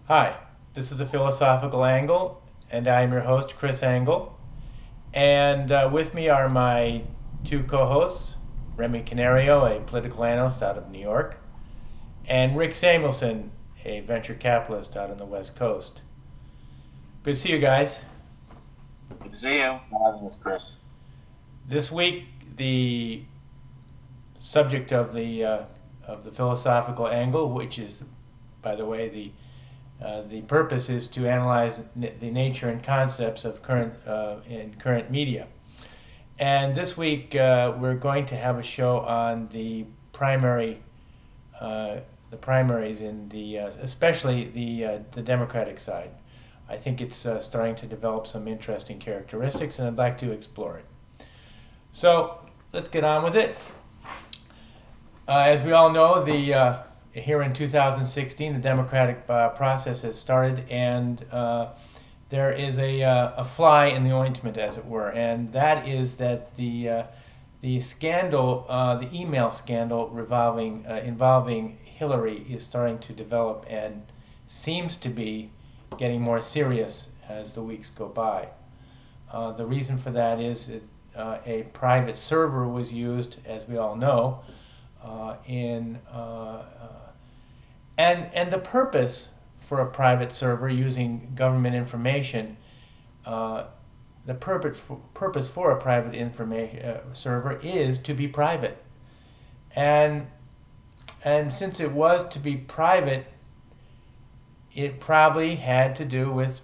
Hi, this is the Philosophical Angle, and I am your host, Chris Angle. And with me are my two co hosts, Remy Canario, a political analyst out of New York, and Rick Samuelson, a venture capitalist out on the West Coast. Good to see you guys. Good to see you. Having us, Chris. This week, the subject of the philosophical angle, which is, by the way, the purpose is to analyze the nature and concepts of current media. And this week we're going to have a show on uh, the primaries in especially the Democratic side. I think it's starting to develop some interesting characteristics, and I'd like to explore it. So let's get on with it. As we all know, the here in 2016, the democratic process has started, and there is a fly in the ointment, as it were, and that is that the scandal, the email scandal involving Hillary, is starting to develop and seems to be getting more serious as the weeks go by. The reason for that is a private server was used, as we all know, in and the purpose for a private server using government information, uh, the purpose for a private information server is to be private, and since it was to be private, it probably had to do with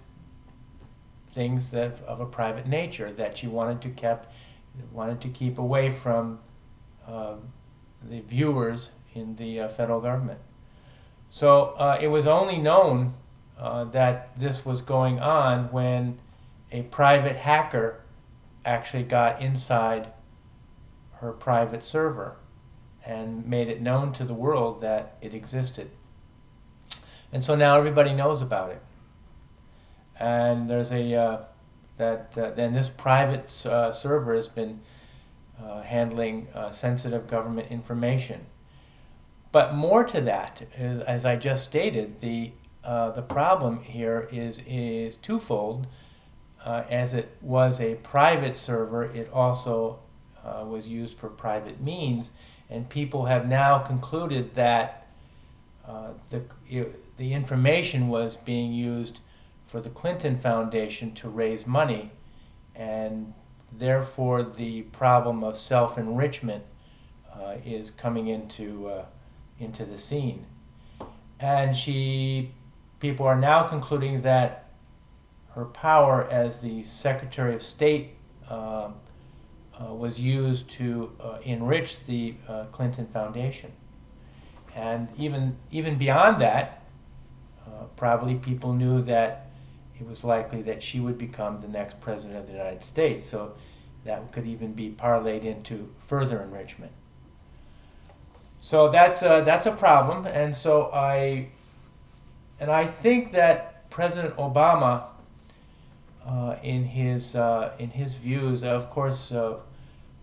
things that of a private nature that she wanted to keep away from uh, the viewers in the federal government. So it was only known that this was going on when a private hacker actually got inside her private server and made it known to the world that it existed. And so now everybody knows about it. And there's a that then this private server has been handling sensitive government information. But more to that, as I just stated, the problem here is twofold. As it was a private server, it also was used for private means, and people have now concluded that uh, the the information was being used for the Clinton Foundation to raise money, and therefore the problem of self-enrichment is coming into the scene. And people are now concluding that her power as the Secretary of State was used to enrich the Clinton Foundation. And even beyond that, probably people knew that it was likely that she would become the next president of the United States. So that could even be parlayed into further enrichment. So that's a problem, and I think that President Obama, in his views, of course,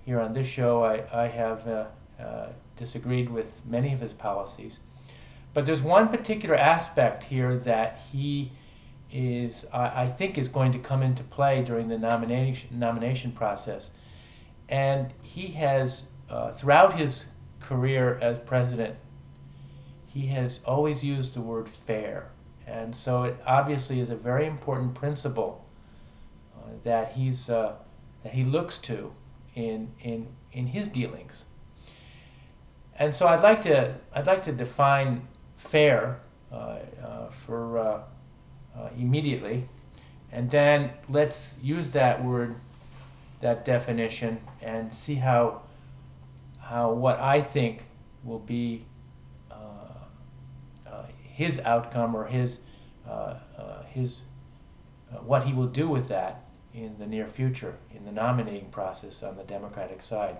here on this show, I have disagreed with many of his policies, but there's one particular aspect here that he I think, is going to come into play during the nomination process, and he has throughout his career as president, he has always used the word fair. And so it obviously is a very important principle that he looks to in his dealings. And so I'd like to define fair for immediately, and then let's use that word, that definition, and see how what I think will be his outcome, or his what he will do with that in the near future in the nominating process on the Democratic side.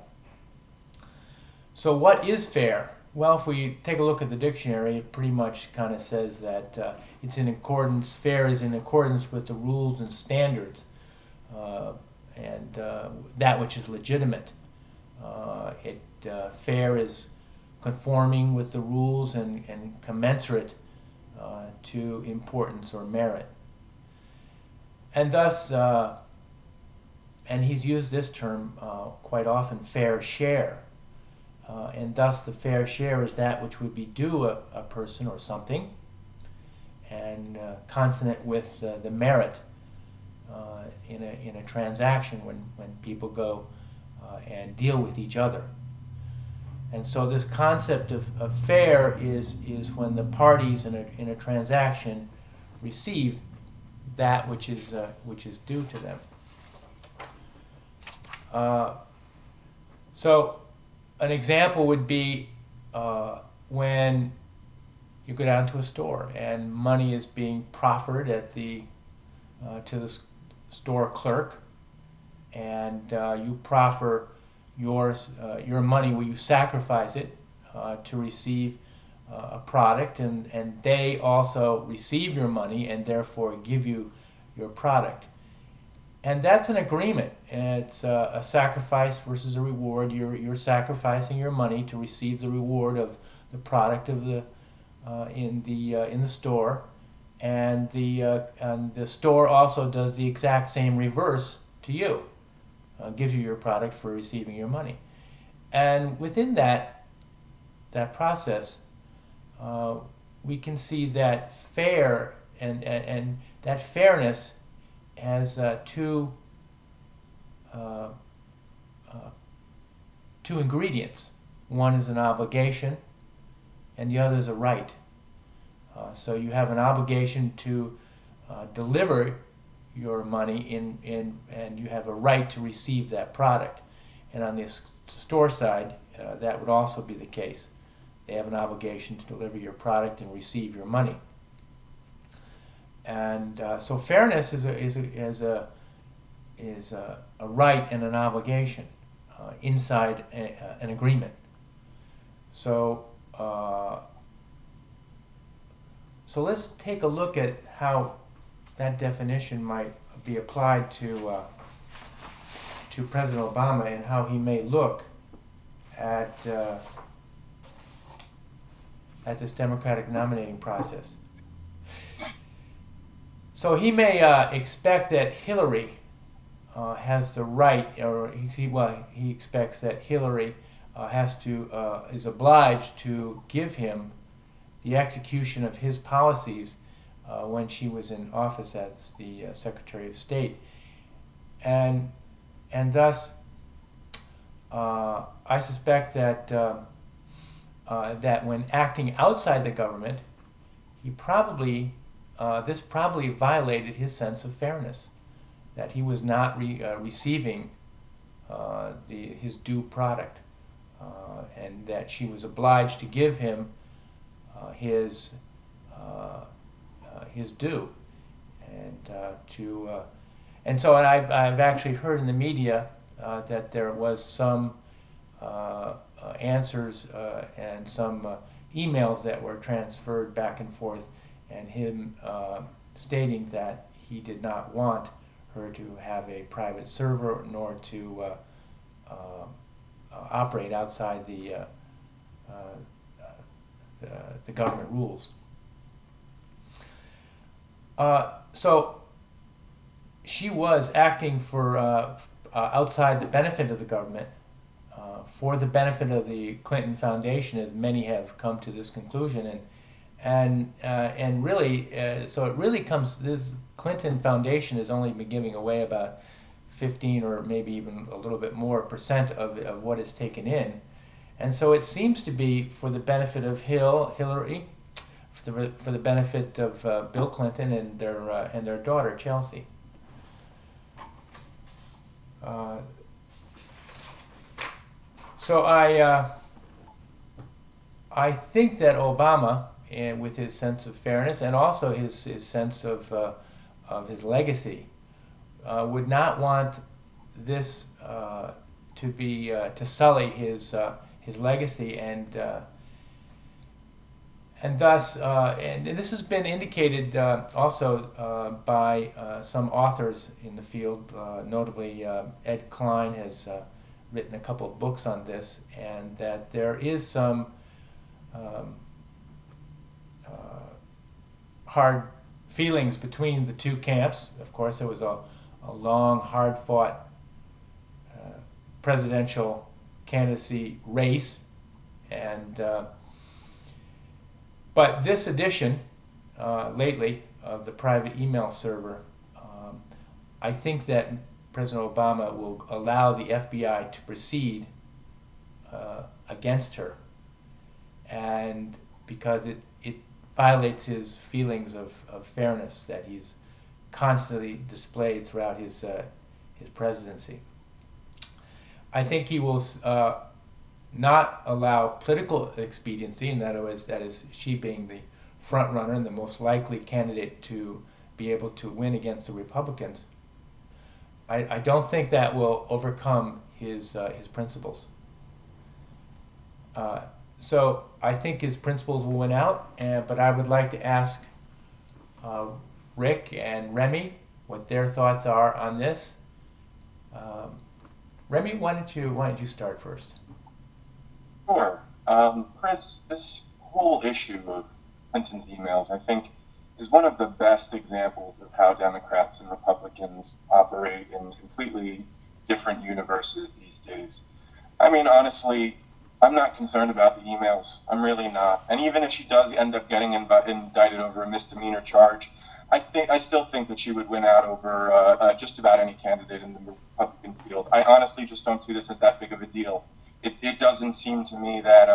So what is fair? Well, if we take a look at the dictionary, it pretty much kind of says that fair is in accordance with the rules and standards, uh, and that which is legitimate. Fair is conforming with the rules and commensurate to importance or merit. And thus, and he's used this term quite often, fair share. And thus the fair share is that which would be due a person or something, and consonant with the merit in a transaction when people go and deal with each other. And so this concept of fair is when the parties in a transaction receive that which is due to them. So an example would be when you go down to a store and money is being proffered at to the store clerk, and you proffer your money where you sacrifice it to receive a product, and they also receive your money and therefore give you your product. And that's an agreement. And it's a sacrifice versus a reward. You're sacrificing your money to receive the reward of the product of the in the store, and the store also does the exact same reverse to you, gives you your product for receiving your money. And within that process, we can see that fair and that fairness has two ingredients. One is an obligation, and the other is a right. So you have an obligation to deliver your money and you have a right to receive that product. And on the store side, that would also be the case. They have an obligation to deliver your product and receive your money. And so fairness is a right and an obligation inside an agreement. So let's take a look at how that definition might be applied to President Obama and how he may look at this Democratic nominating process. So he may expect that Hillary has the right, or he expects that Hillary is obliged to give him the execution of his policies when she was in office as the Secretary of State, and thus I suspect that that when acting outside the government, this probably violated his sense of fairness, that he was not receiving his due product, and that she was obliged to give him his due, and so I've actually heard in the media that there was some answers and some emails that were transferred back and forth, and him stating that he did not want her to have a private server nor to operate outside the government rules. So she was acting for outside the benefit of the government, for the benefit of the Clinton Foundation, and many have come to this conclusion, and really, so it really comes. This Clinton Foundation has only been giving away about 15 or maybe even a little bit more % of what is taken in, and so it seems to be for the benefit of Hillary, for the benefit of Bill Clinton and their daughter Chelsea. So I think that Obama, with his sense of fairness and also his sense of his legacy, would not want this to sully his legacy, and thus and this has been indicated also by some authors in the field, notably Ed Klein has written a couple of books on this, and that there is some hard feelings between the two camps. Of course, there was a long, hard-fought presidential candidacy race, and but this edition lately of the private email server, I think that President Obama will allow the FBI to proceed against her, and because it violates his feelings of fairness that he's constantly displayed throughout his presidency. I think he will not allow political expediency, in other words, that is, she being the front runner and the most likely candidate to be able to win against the Republicans. I don't think that will overcome his principles. So I think his principles will win out, but I would like to ask Rick and Remy what their thoughts are on this. Remy, why don't you start first? Sure. Chris, this whole issue of Clinton's emails, I think, is one of the best examples of how Democrats and Republicans operate in completely different universes these days. I mean, honestly, I'm not concerned about the emails. I'm really not. And even if she does end up getting indicted over a misdemeanor charge, I still think that she would win out over just about any candidate in the Republican field. I honestly just don't see this as that big of a deal. It doesn't seem to me that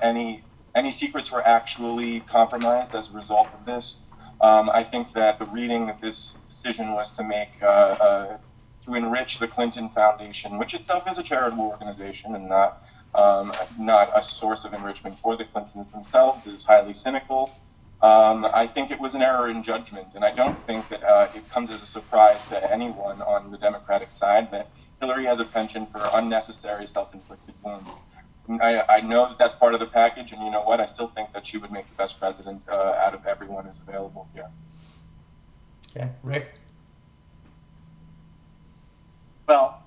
any secrets were actually compromised as a result of this. I think that the reading of this decision was to make to enrich the Clinton Foundation, which itself is a charitable organization and not a source of enrichment for the Clintons themselves, is highly cynical. I think it was an error in judgment, and I don't think that it comes as a surprise to anyone on the Democratic side that Hillary has a penchant for unnecessary self-inflicted wounds. I know that that's part of the package, and you know what? I still think that she would make the best president out of everyone who's available here. Okay, Rick? Well,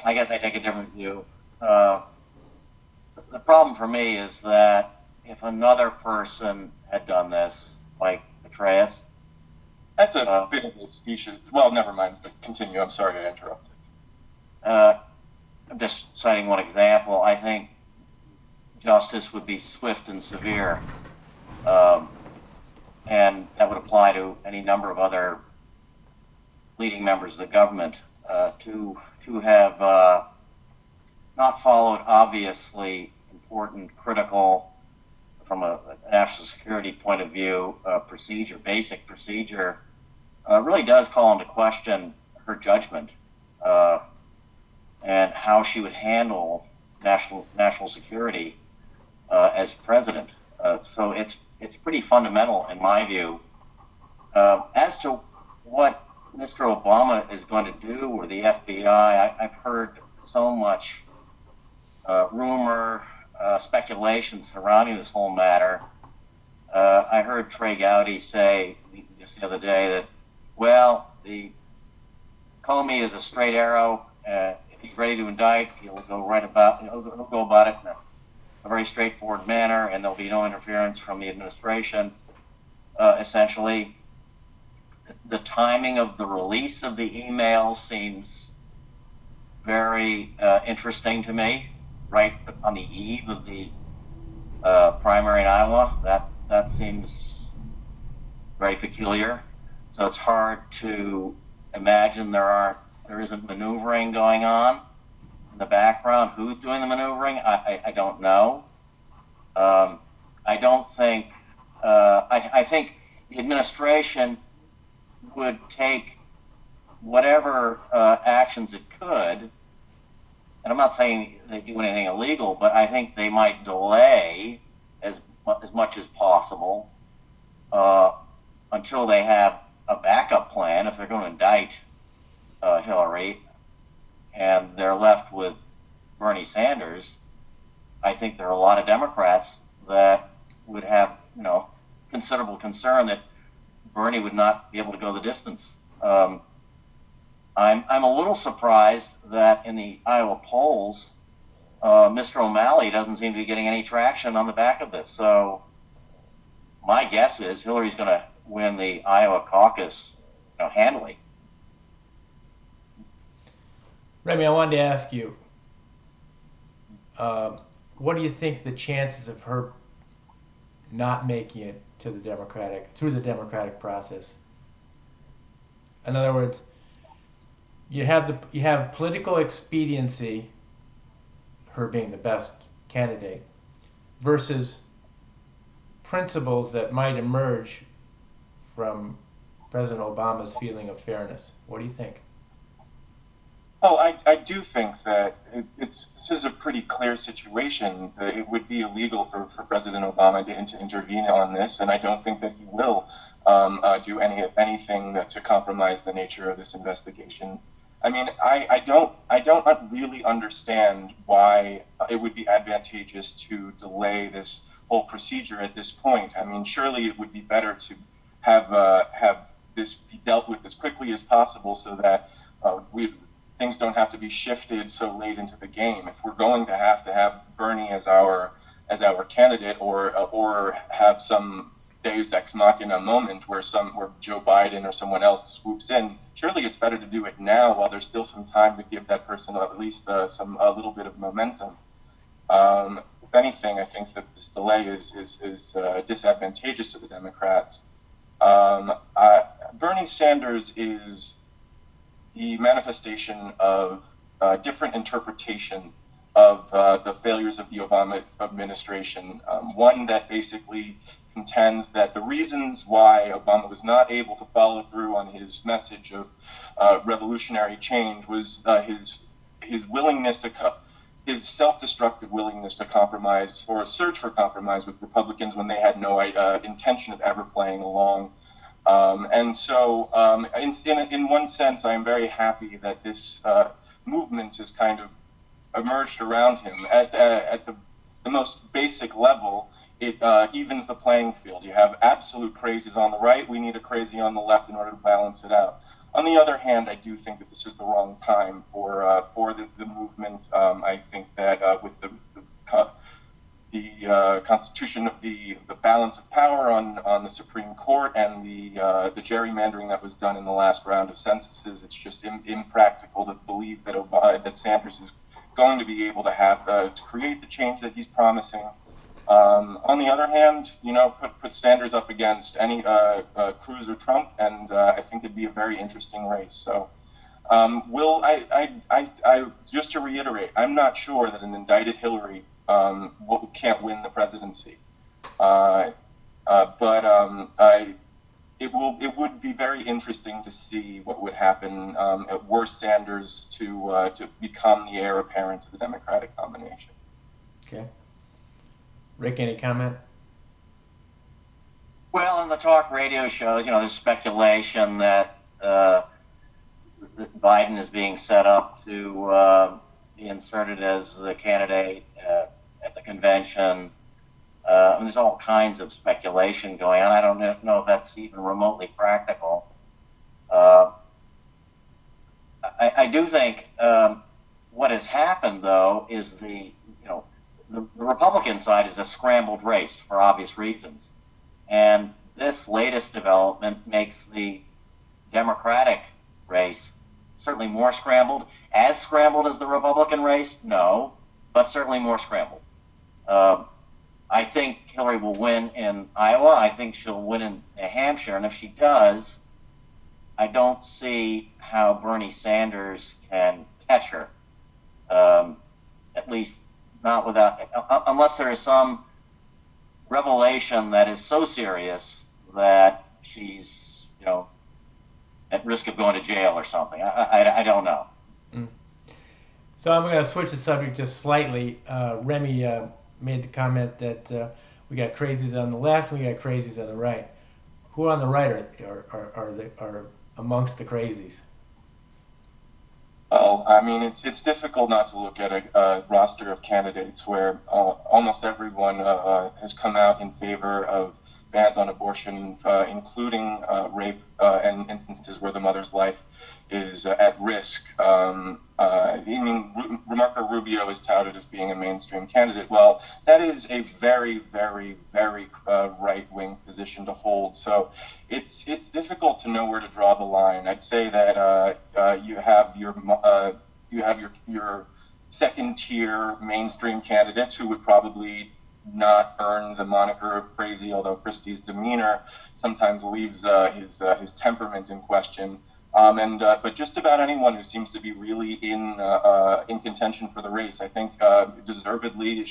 I guess I take a different view. The problem for me is that if another person had done this, like Petraeus, that's a bit of a specious. Well, never mind. But continue. I'm sorry I interrupted. I'm just citing one example. I think justice would be swift and severe, and that would apply to any number of other leading members of the government to have not followed obviously important, critical, from a national security point of view, basic procedure, really does call into question her judgment and how she would handle national security as president. So it's pretty fundamental in my view. As to what Mr. Obama is going to do or the FBI, I've heard so much rumor, speculation surrounding this whole matter. I heard Trey Gowdy say just the other day that, well, the Comey is a straight arrow. If he's ready to indict, he'll go about it in a very straightforward manner, and there'll be no interference from the administration. Essentially, the timing of the release of the email seems very interesting to me. Right on the eve of the primary in Iowa, that seems very peculiar. So it's hard to imagine there isn't maneuvering going on in the background. Who's doing the maneuvering? I don't know. I don't think. I think the administration would take whatever actions it could. And I'm not saying they do anything illegal, but I think they might delay as much as possible until they have a backup plan if they're going to indict Hillary and they're left with Bernie Sanders. I think there are a lot of Democrats that would have, considerable concern that Bernie would not be able to go the distance. I'm a little surprised that in the Iowa polls, Mr. O'Malley doesn't seem to be getting any traction on the back of this. So my guess is Hillary's going to win the Iowa caucus, handily. Remy, I wanted to ask you, what do you think the chances of her not making it to through the Democratic process? In other words, you have political expediency, her being the best candidate, versus principles that might emerge from President Obama's feeling of fairness. What do you think? Oh, I do think that this is a pretty clear situation. That it would be illegal for President Obama to intervene on this, and I don't think that he will do anything to compromise the nature of this investigation. I mean, I don't really understand why it would be advantageous to delay this whole procedure at this point. I mean, surely it would be better to have this be dealt with as quickly as possible, so that things don't have to be shifted so late into the game. If we're going to have Bernie as our candidate, or have some Deus ex machina moment where Joe Biden or someone else swoops in, surely it's better to do it now while there's still some time to give that person at least a little bit of momentum. If anything, I think that this delay is disadvantageous to the Democrats. Bernie Sanders is the manifestation of different interpretation of the failures of the Obama administration. One that basically contends that the reasons why Obama was not able to follow through on his message of revolutionary change was his willingness his self-destructive willingness to compromise or search for compromise with Republicans when they had no intention of ever playing along. And so, in one sense, I am very happy that this movement has kind of emerged around him. At the most basic level, it evens the playing field. You have absolute crazies on the right. We need a crazy on the left in order to balance it out. On the other hand, I do think that this is the wrong time for the movement. I think that with the constitution of the balance of power on the Supreme Court and the gerrymandering that was done in the last round of censuses, it's just impractical to believe that Sanders is going to be able to create the change that he's promising. On the other hand, put Sanders up against any Cruz or Trump, and I think it'd be a very interesting race. So, just to reiterate, I'm not sure that an indicted Hillary can't win the presidency, but it would be very interesting to see what would happen were Sanders to become the heir apparent to the Democratic nomination. Okay. Rick, any comment? Well, in the talk radio shows, there's speculation that Biden is being set up to be inserted as the candidate at the convention. And there's all kinds of speculation going on. I don't know if that's even remotely practical. I do think what has happened, though, is the Republican side is a scrambled race for obvious reasons. And this latest development makes the Democratic race certainly more scrambled. As scrambled as the Republican race? No, but certainly more scrambled. I think Hillary will win in Iowa. I think she'll win in New Hampshire. And if she does, I don't see how Bernie Sanders can catch her. At least not unless there is some revelation that is so serious that she's, at risk of going to jail or something. I don't know. Mm. So I'm going to switch the subject just slightly. Remy made the comment that we got crazies on the left, we got crazies on the right. Who on the right are amongst the crazies? Well, I mean, it's difficult not to look at a roster of candidates where almost everyone has come out in favor of bans on abortion, including rape and instances where the mother's life is at risk. Marco Rubio is touted as being a mainstream candidate. Well, that is a very, very, very right-wing position to hold. So it's difficult to know where to draw the line. I'd say that you have your second-tier mainstream candidates who would probably not earn the moniker of crazy, although Christie's demeanor sometimes leaves his temperament in question. But just about anyone who seems to be really in contention for the race, I think deservedly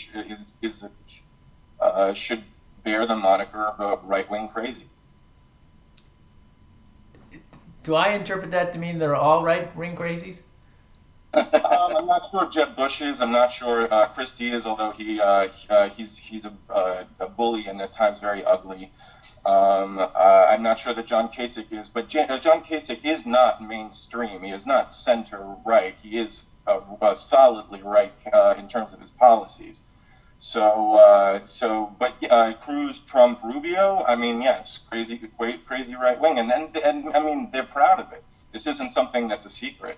should bear the moniker of right-wing crazy. Do I interpret that to mean they're all right-wing crazies? I'm not sure Jeb Bush is. I'm not sure Christie is, although he's a bully and at times very ugly. I'm not sure that John Kasich is, but John Kasich is not mainstream. He is not center-right. He is solidly right in terms of his policies. But Cruz, Trump, Rubio, I mean, yes, crazy right-wing, and I mean, they're proud of it. This isn't something that's a secret.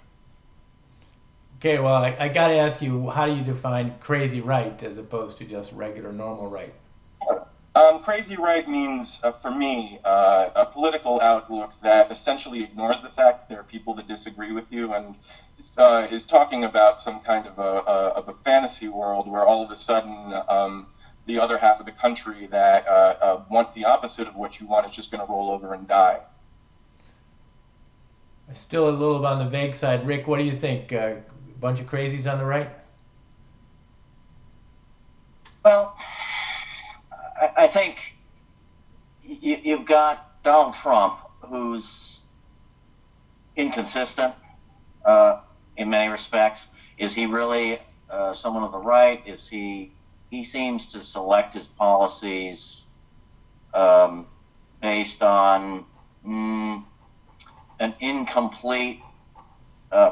Okay, well, I got to ask you, how do you define crazy right as opposed to just regular normal right? Crazy right means, for me, a political outlook that essentially ignores the fact that there are people that disagree with you and is talking about some kind of a fantasy world where all of a sudden the other half of the country that wants the opposite of what you want is just going to roll over and die. Still a little on the vague side. Rick, what do you think? A bunch of crazies on the right? Well, I think you've got Donald Trump, who's inconsistent in many respects. Is he really someone of the right? He seems to select his policies based on an incomplete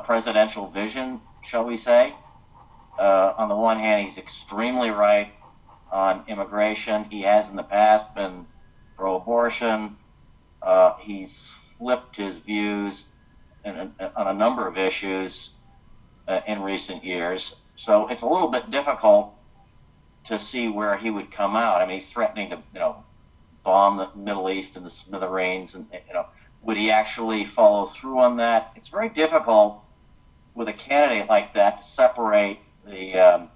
presidential vision, shall we say. On the one hand, he's extremely right on immigration. He has in the past been pro-abortion. He's flipped his views on a number of issues in recent years. So it's a little bit difficult to see where he would come out. I mean, he's threatening to, bomb the Middle East and the smithereens, and would he actually follow through on that? It's very difficult with a candidate like that to separate the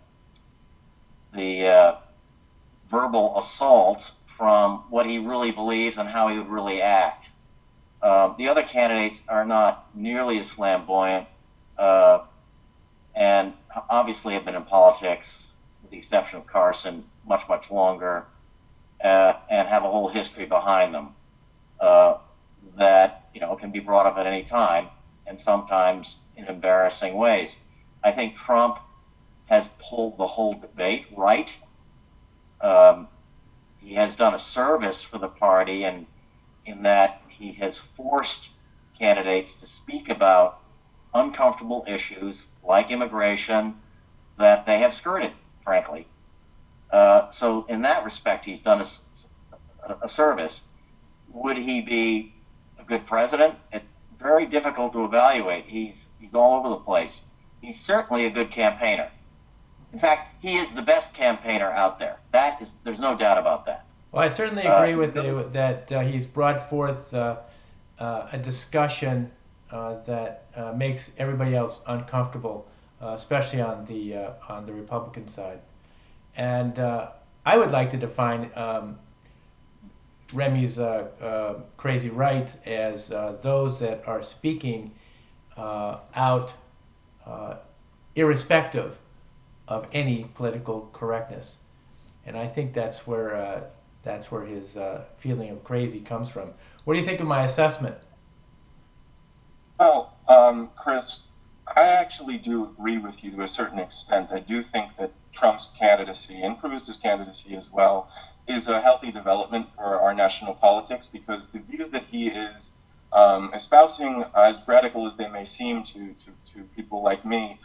verbal assault from what he really believes and how he would really act. The other candidates are not nearly as flamboyant and obviously have been in politics, with the exception of Carson, much, much longer, and have a whole history behind them that can be brought up at any time, and sometimes in embarrassing ways. I think Trump has pulled the whole debate right. He has done a service for the party, and in that he has forced candidates to speak about uncomfortable issues like immigration that they have skirted, frankly. So in that respect, he's done a service. Would he be a good president? It's very difficult to evaluate. He's all over the place. He's certainly a good campaigner. In fact, he is the best campaigner out there. There's no doubt about that. Well, I certainly agree with you that he's brought forth a discussion that makes everybody else uncomfortable, especially on the Republican side. And I would like to define Remy's crazy right as those that are speaking out irrespective of any political correctness, and I think that's where his feeling of crazy comes from. What do you think of my assessment? Well, Chris, I actually do agree with you to a certain extent. I do think that Trump's candidacy and Cruz's candidacy as well is a healthy development for our national politics, because the views that he is espousing, as radical as they may seem to people like me,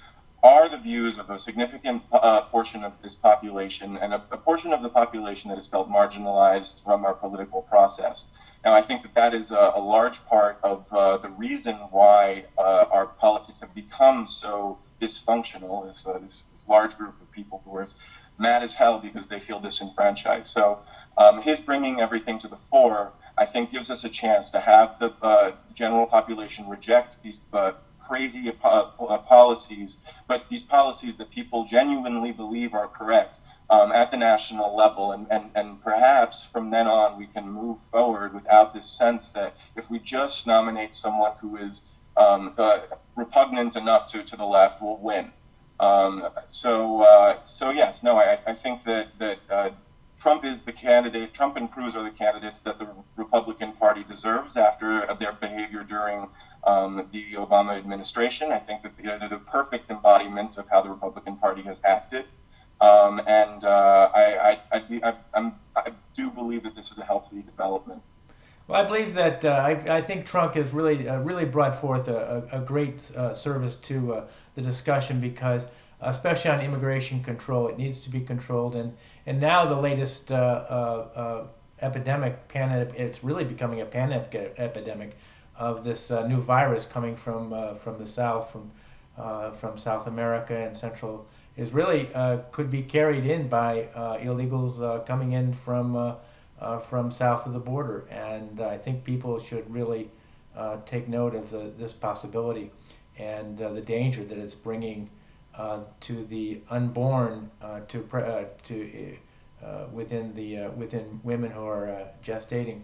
are the views of a significant portion of this population and a portion of the population that has felt marginalized from our political process. Now, I think that that is a large part of the reason why our politics have become so dysfunctional, this large group of people who are mad as hell because they feel disenfranchised. So his bringing everything to the fore, I think, gives us a chance to have the general population reject these crazy policies, but these policies that people genuinely believe are correct at the national level. And perhaps from then on we can move forward without this sense that if we just nominate someone who is repugnant enough to the left, we'll win. So yes, no, I think that Trump is the candidate. Trump and Cruz are the candidates that the Republican Party deserves after their behavior during the Obama administration. I think that they're the perfect embodiment of how the Republican Party has acted, and I do believe that this is a healthy development. Well, I believe that I think Trump has really brought forth a great service to the discussion because, especially on immigration control, it needs to be controlled, and now the latest epidemic, it's really becoming a epidemic of this new virus coming from the south, from South America and Central, is really could be carried in by illegals coming in from south of the border, and I think people should really take note of this possibility and the danger that it's bringing to the unborn, within women who are gestating.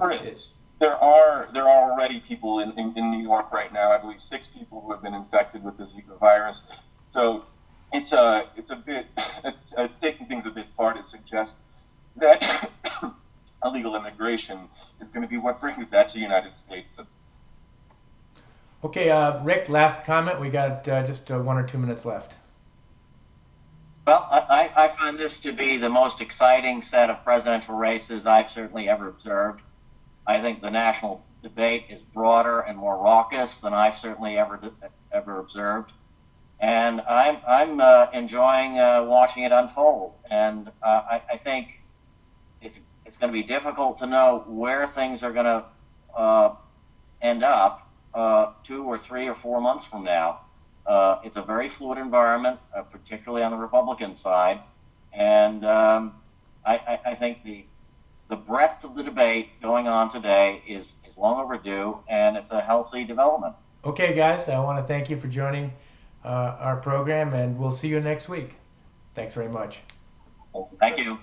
Chris, there are already people in New York right now. I believe 6 people who have been infected with the Zika virus. So it's a bit it's taking things a bit far to suggest that illegal immigration is going to be what brings that to the United States. Okay, Rick, last comment. We got just 1 or 2 minutes left. Well, I find this to be the most exciting set of presidential races I've certainly ever observed. I think the national debate is broader and more raucous than I've certainly ever observed, and I'm enjoying watching it unfold. And I think it's going to be difficult to know where things are going to end up 2 or 3 or 4 months from now. It's a very fluid environment, particularly on the Republican side, and I think the breadth of the debate going on today is long overdue, and it's a healthy development. Okay, guys, I want to thank you for joining our program, and we'll see you next week. Thanks very much. Thank you.